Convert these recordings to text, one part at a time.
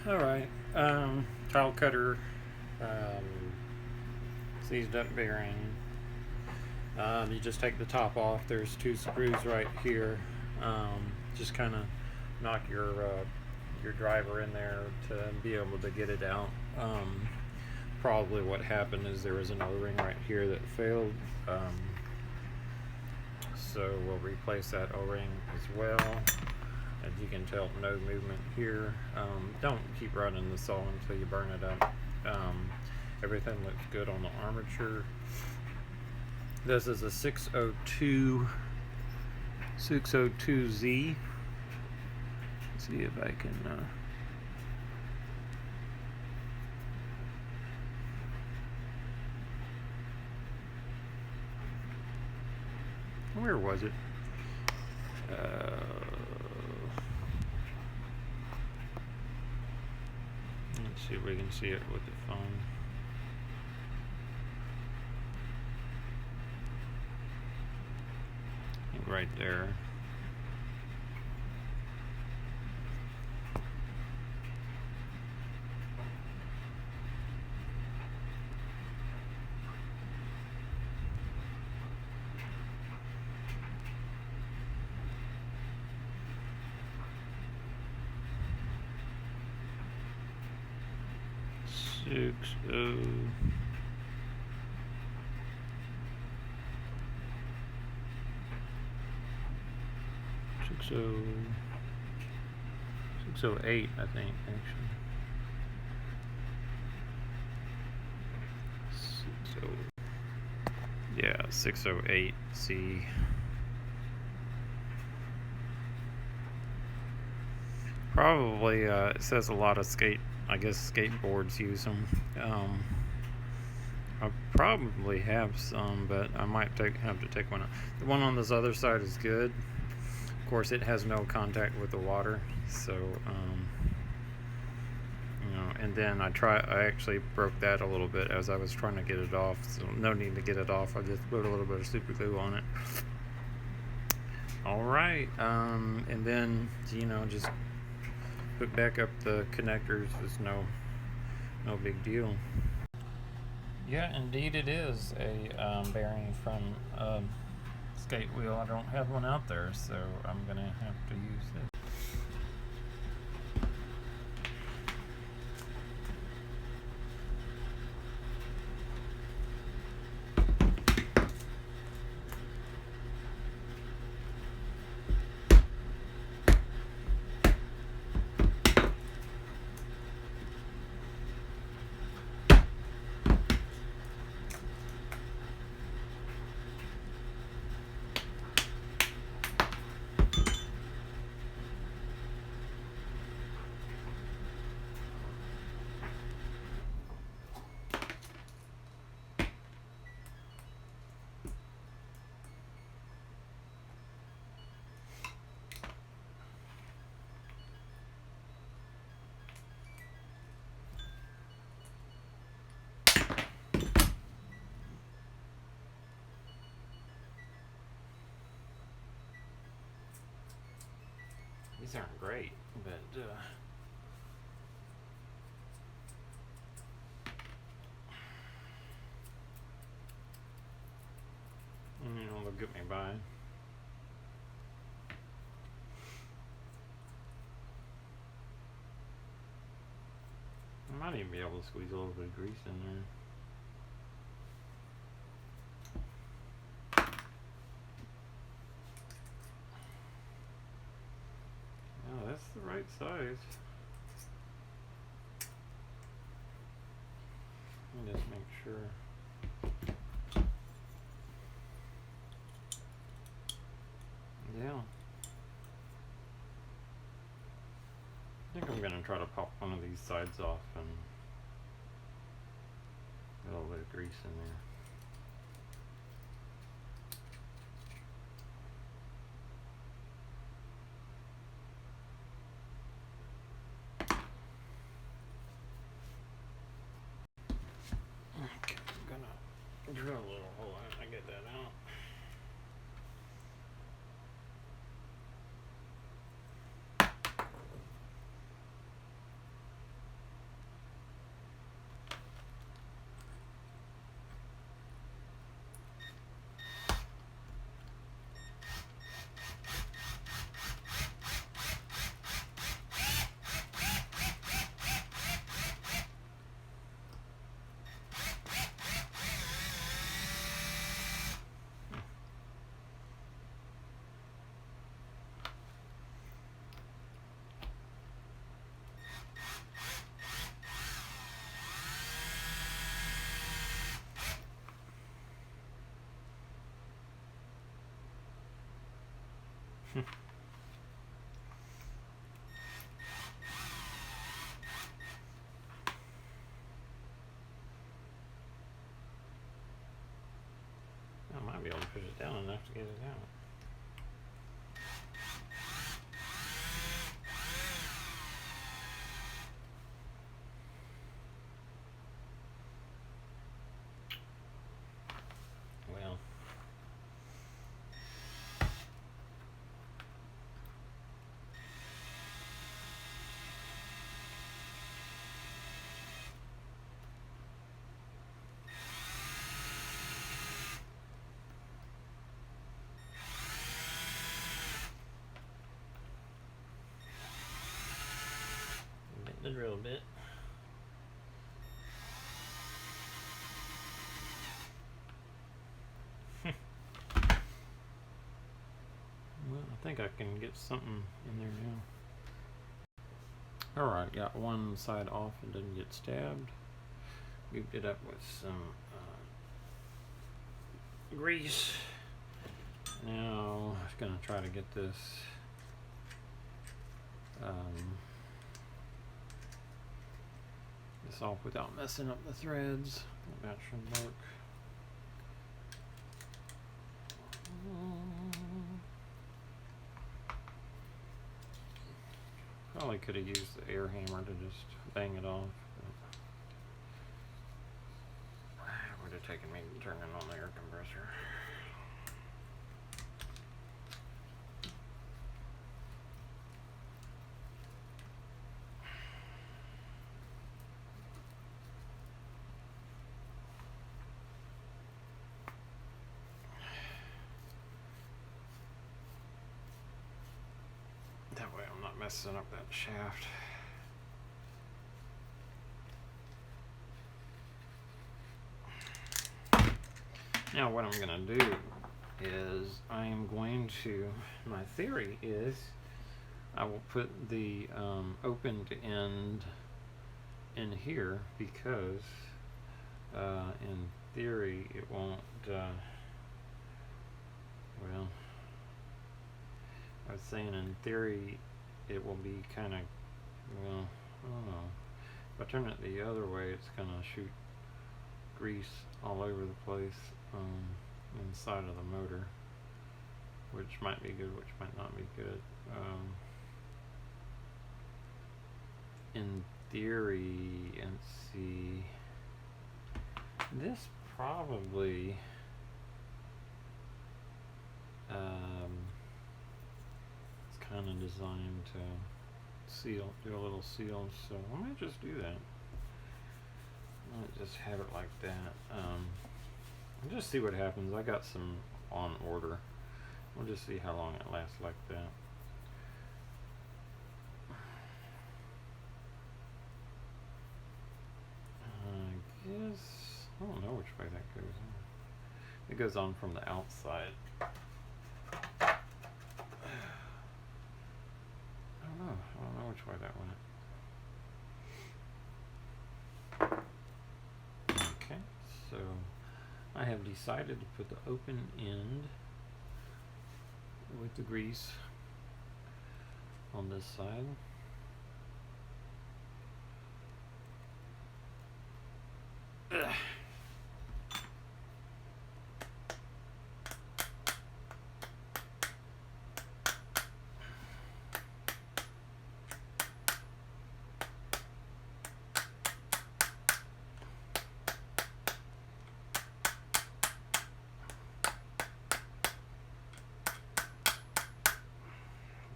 Alright, tile cutter, um, seized up bearing. You just take the top off. There's two screws right here. Just kind of knock your driver in there to be able to get it out. Probably what happened is there was an O-ring right here that failed. So we'll replace that O-ring as well. As you can tell, no movement here. Don't keep running the saw until you burn it up. Everything looks good on the armature. This is a 602Z. Let's see if I can. Where was it? Let's see if we can see it with the phone. Right there. Six oh. Six oh eight, I think, actually. 608C. Probably, it says a lot of skateboards use them. I probably have some, but I might have to take one out. The one on this other side is good. Of course, it has no contact with the water, so and then I actually broke that a little bit as I was trying to get it off, so no need to get it off. I just put a little bit of super glue on it. Alright, and then just hook back up the connectors. It's no big deal. Yeah, indeed it is a bearing from skate wheel. I don't have one out there, so I'm gonna have to use this. These aren't great, but they'll get me by. I might even be able to squeeze a little bit of grease in there. Oh, that's the right size. Let me just make sure. Yeah. I think I'm gonna try to pop one of these sides off and get a little bit of grease in there. Okay, I'm gonna drill a little hole in it and get that out. I might be able to push it down enough to get it out. Well, get the drill bit. Well, I think I can get something in there now. Alright, got one side off and didn't get stabbed. Gooped it up with some grease. Now I'm going to try to get this off without messing up the threads. That should work. Probably could have used the air hammer to just bang it off. It would have taken me turning on the air compressor. That way I'm not messing up that shaft. Now what I'm going to do is I am going to, my theory is I will put the opened end in here because in theory it won't, well, I was saying in theory it will be kind of, well, I don't know. If I turn it the other way, it's going to shoot grease all over the place inside of the motor, which might be good, which might not be good. In theory, let's see, this probably it's kind of designed to seal, do a little seal, so I might just do that. I might just have it like that. We'll just see what happens. I got some on order. We'll just see how long it lasts like that. I guess, I don't know which way that goes on. It goes on from the outside. I don't know which way that went. Okay, so I have decided to put the open end with the grease on this side. Ugh.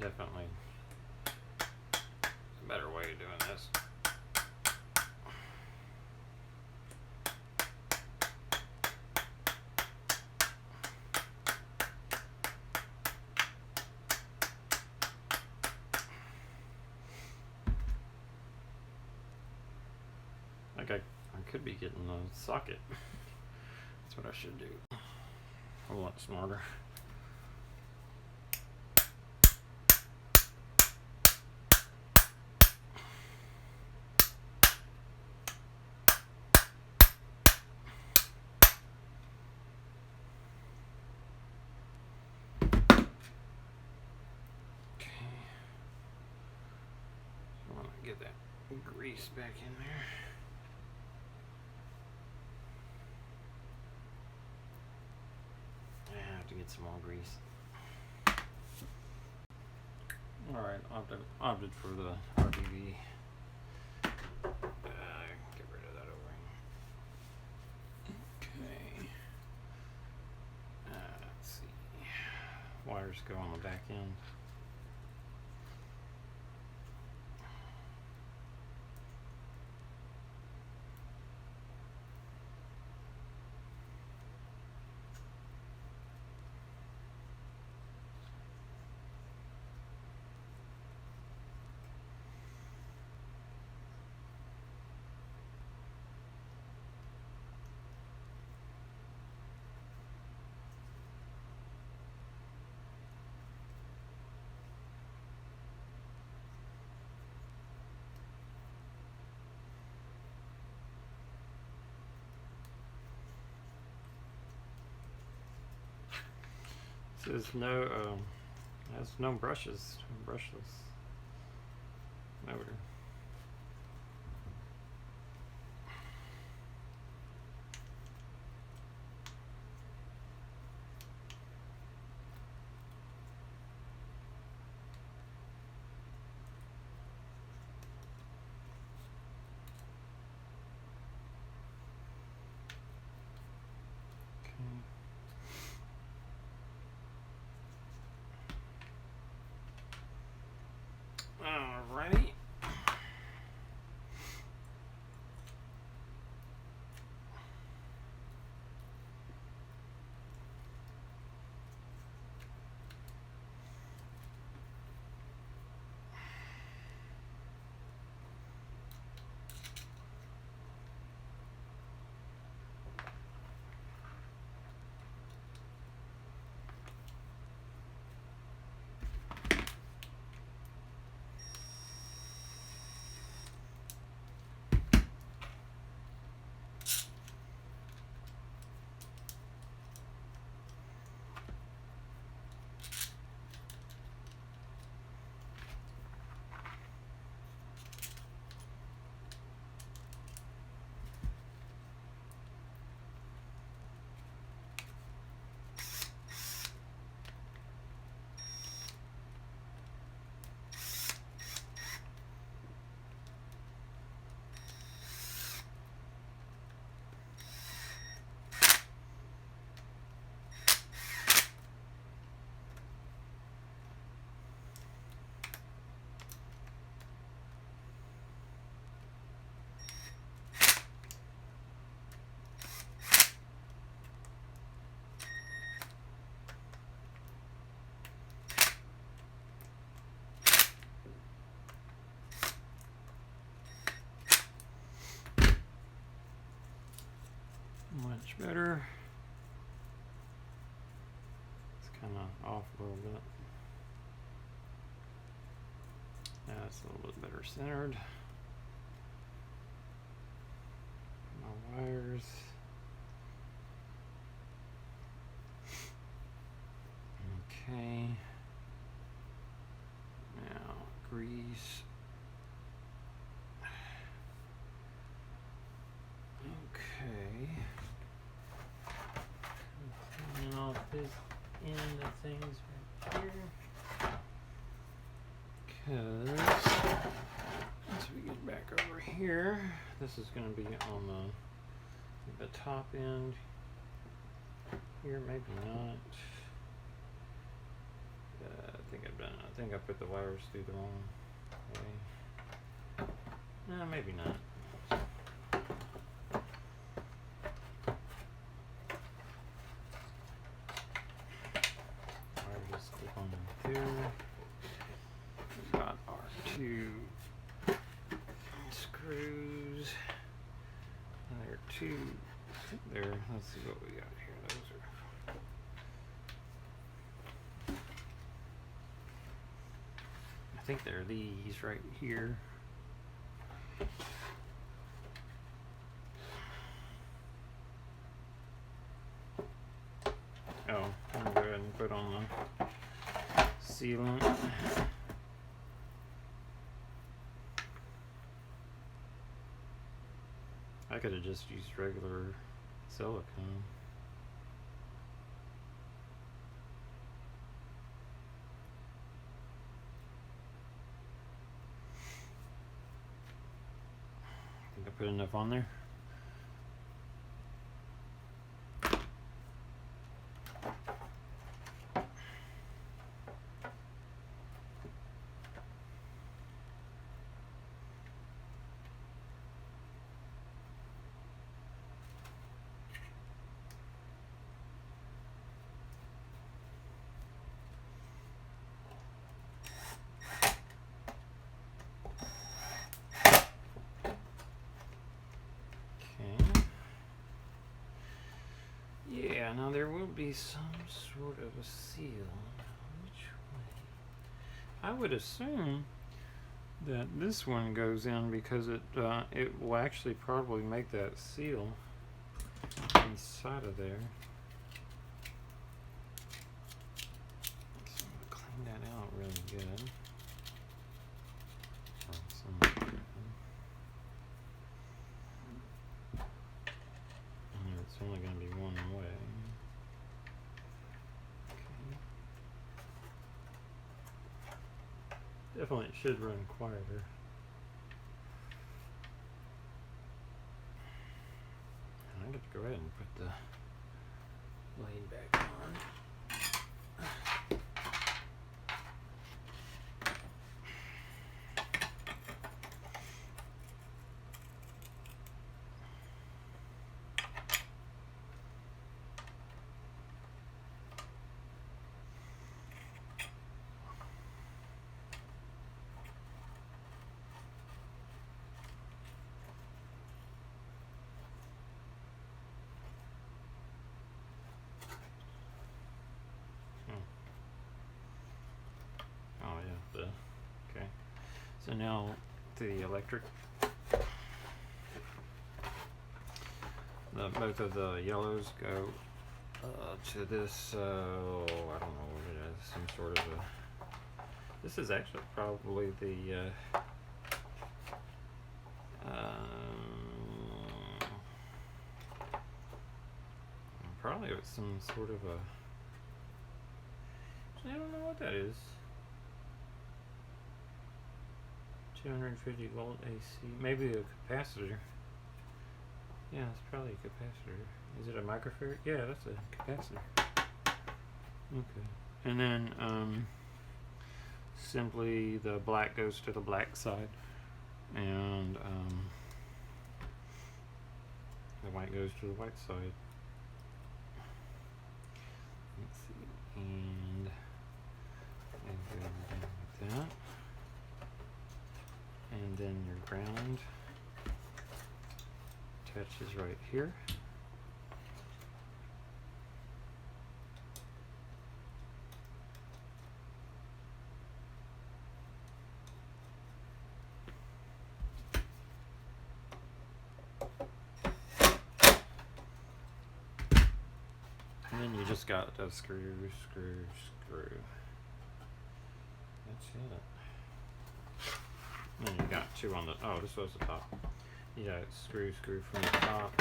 Definitely a better way of doing this. Like I could be getting a socket. That's what I should do. A lot smarter. Get that grease back in there. I have to get some more grease. Alright, opted for the RGB. Get rid of that O-ring. Okay. Let's see. Wires go on the back end. Says no, has no brushes, brushless motor. Alrighty. Much better. It's kind of off a little bit. Yeah, it's a little bit better centered. My wires. Okay. Now grease. Okay. Cleaning off this end of things right here. Because once we get back over here, this is going to be on the top end here, maybe not. I think I put the wires through the wrong way. No, maybe not. Wire just clip on through. We've got our two screws. And there are two there. Let's see what we got here. Those are. I think they're these right here. Oh, I'm gonna go ahead and put on the sealant. I could have just used regular silicone. Think I put enough on there? Yeah, now there will be some sort of a seal. Which way? I would assume that this one goes in because it will actually probably make that seal inside of there. So I'm gonna clean that out really good. And it's only going to be one way. Okay. Definitely it should run quieter. And I get to go ahead and put the blade back on. Okay. So now to the electric. Both of the yellows go to this, I don't know what it is, some sort of a, this is actually probably the, probably it's some sort of a, I don't know what that is. 250 volt AC, maybe a capacitor. Yeah, it's probably a capacitor. Is it a microfarad? Yeah, that's a capacitor. Okay. And then simply the black goes to the black side, and the white goes to the white side. Let's see, and go with that. And then your ground attaches right here. And then you just got a screw. That's it. And then you got two on the, oh, this was the top. You got screw from the top.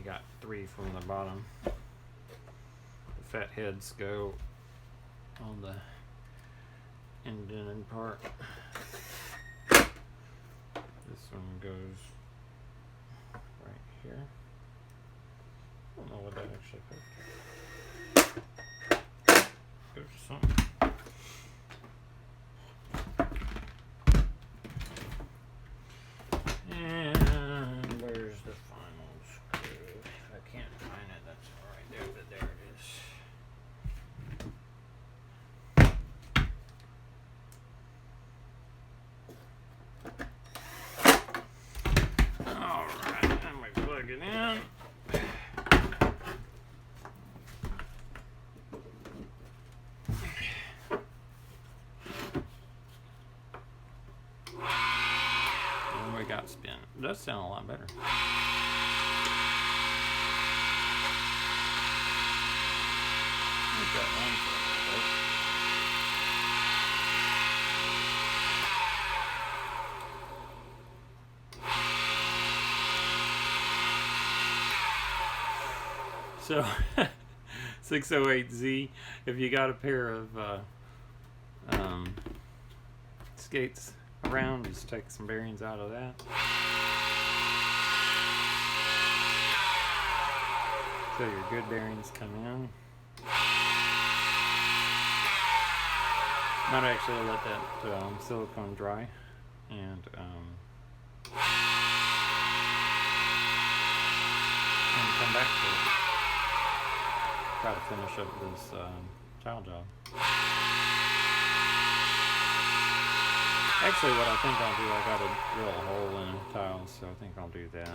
Got three from the bottom. The fat heads go on the indented part. This one goes right here. I don't know what that actually goes. Goes to something. And where's the final screw? I can't find it, that's right there, but there it is. Alright, then we plug it in. It does sound a lot better. Make that one for a little bit. So 608Z, if you got a pair of skates around, just take some bearings out of that. So your good bearings come in. Might actually let that silicone dry and come back to it. Try to finish up this tile job. Actually, what I think I'll do, I got to drill a hole in a tile, so I think I'll do that.